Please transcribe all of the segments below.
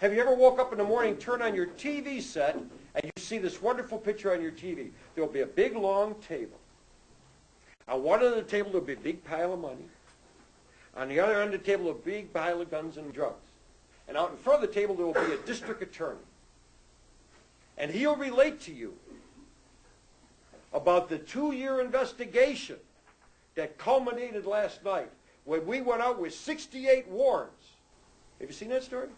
Have you ever woke up in the morning, turn on your TV set, and you see this wonderful picture on your TV? There will be a big, long table. On one end of the table, there will be a big pile of money. On the other end of the table, a big pile of guns and drugs. And out in front of the table, there will be a district attorney. And he'll relate to you about the 2-year investigation that culminated last night when we went out with 68 warrants. Have you seen that story?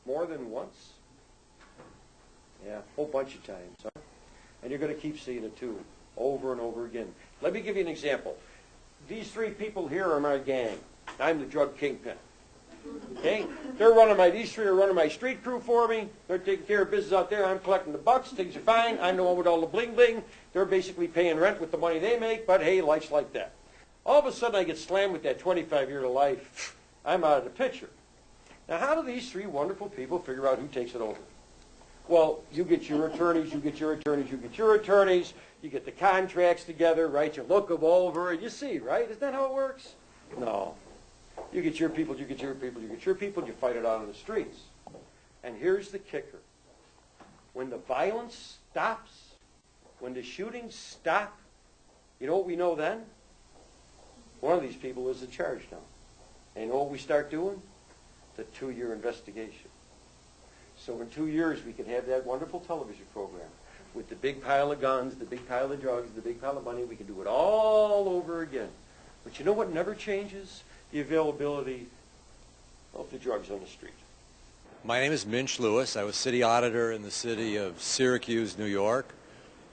More than once? Yeah, a whole bunch of times. Huh? And you're going to keep seeing it too, over and over again. Let me give you an example. These 3 people here are my gang. I'm the drug kingpin. Okay? These 3 are running my street crew for me. They're taking care of business out there. I'm collecting the bucks. Things are fine. I'm the one with all the bling bling. They're basically paying rent with the money they make, but hey, life's like that. All of a sudden I get slammed with that 25-year to life. I'm out of the picture. Now how do these 3 wonderful people figure out who takes it over? Well, you get your attorneys, you get your attorneys, you get your attorneys, you get the contracts together, right? You look them over and you see, right? Isn't that how it works? No. You get your people, you get your people, you get your people, you fight it out on the streets. And here's the kicker. When the violence stops, when the shootings stop, you know what we know then? One of these people is in charge now. And you know what we start doing? The 2-year investigation. So in 2 years we can have that wonderful television program with the big pile of guns, the big pile of drugs, the big pile of money. We can do it all over again. But you know what never changes? The availability of the drugs on the street. My name is Minch Lewis. I was city auditor in the city of Syracuse, New York.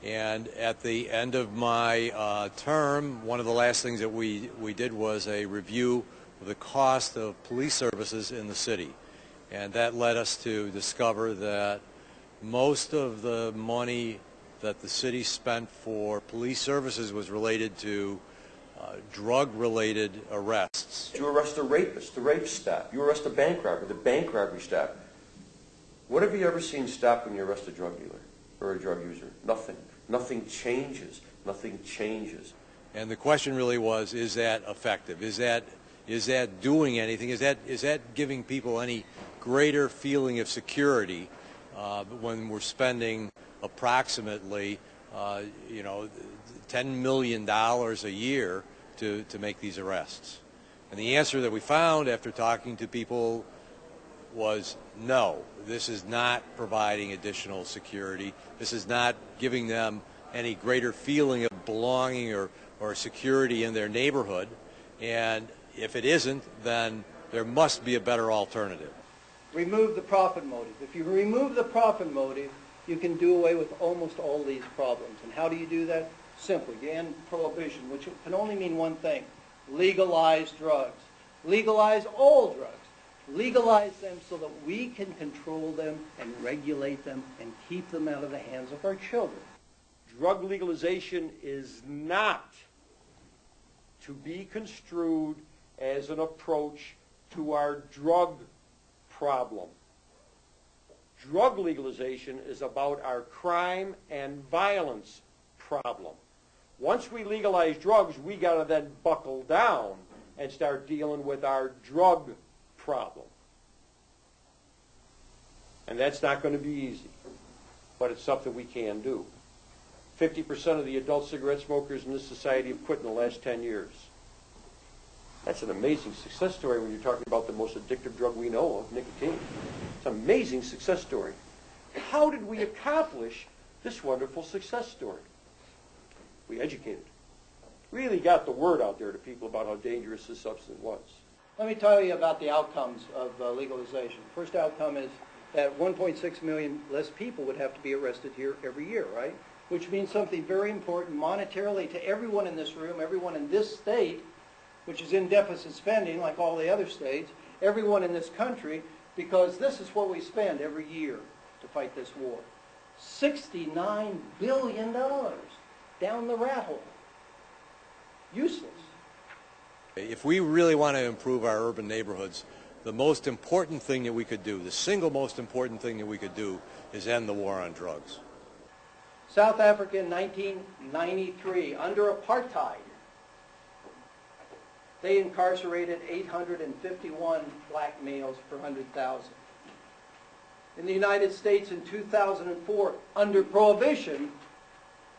And at the end of my term, one of the last things that we did was a review of the cost of police services in the city. And that led us to discover that most of the money that the city spent for police services was related to drug-related arrests. You arrest a rapist, the rape stop. You arrest a bank robber, the bank robbery stop. What have you ever seen stop when you arrest a drug dealer or a drug user? Nothing. Nothing changes. Nothing changes. And the question really was, is that effective? Is that doing anything? Is that giving people any greater feeling of security when we're spending approximately $10 million a year to make these arrests? And the answer that we found after talking to people was no. This is not providing additional security. This is not giving them any greater feeling of belonging or security in their neighborhood. And if it isn't, then there must be a better alternative. Remove the profit motive. If you remove the profit motive, you can do away with almost all these problems. And how do you do that? Simply, you end prohibition, which can only mean one thing: legalize drugs. Legalize all drugs. Legalize them so that we can control them and regulate them and keep them out of the hands of our children. Drug legalization is not to be construed as an approach to our drug problem. Drug legalization is about our crime and violence problem. Once we legalize drugs, we got to then buckle down and start dealing with our drug problem. And that's not going to be easy, but it's something we can do. 50% of the adult cigarette smokers in this society have quit in the last 10 years. That's an amazing success story when you're talking about the most addictive drug we know of, nicotine. It's an amazing success story. How did we accomplish this wonderful success story? We educated. Really got the word out there to people about how dangerous this substance was. Let me tell you about the outcomes of legalization. First outcome is that 1.6 million less people would have to be arrested here every year, right? Which means something very important monetarily to everyone in this room, everyone in this state, which is in deficit spending like all the other states, everyone in this country, because this is what we spend every year to fight this war. $69 billion down the rat hole. Useless. If we really want to improve our urban neighborhoods, the most important thing that we could do, the single most important thing that we could do, is end the war on drugs. South Africa in 1993, under apartheid, they incarcerated 851 black males per 100,000. In the United States in 2004, under Prohibition,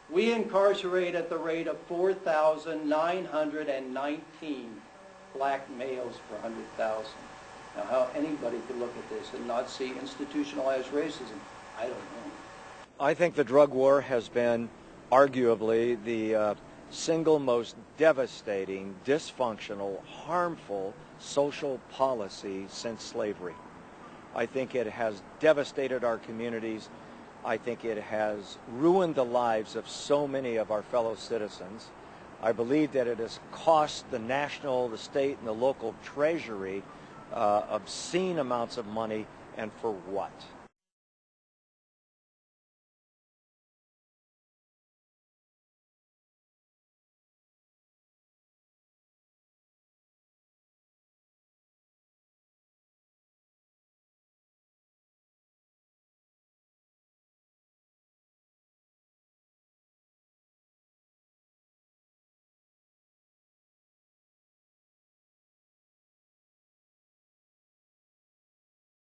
we incarcerate at the rate of 4,919 black males per 100,000. Now, how anybody could look at this and not see institutionalized racism, I don't know. I think the drug war has been arguably the single most devastating, dysfunctional, harmful social policy since slavery. I think it has devastated our communities. I think it has ruined the lives of so many of our fellow citizens. I believe that it has cost the national, the state, and the local treasury obscene amounts of money, and for what?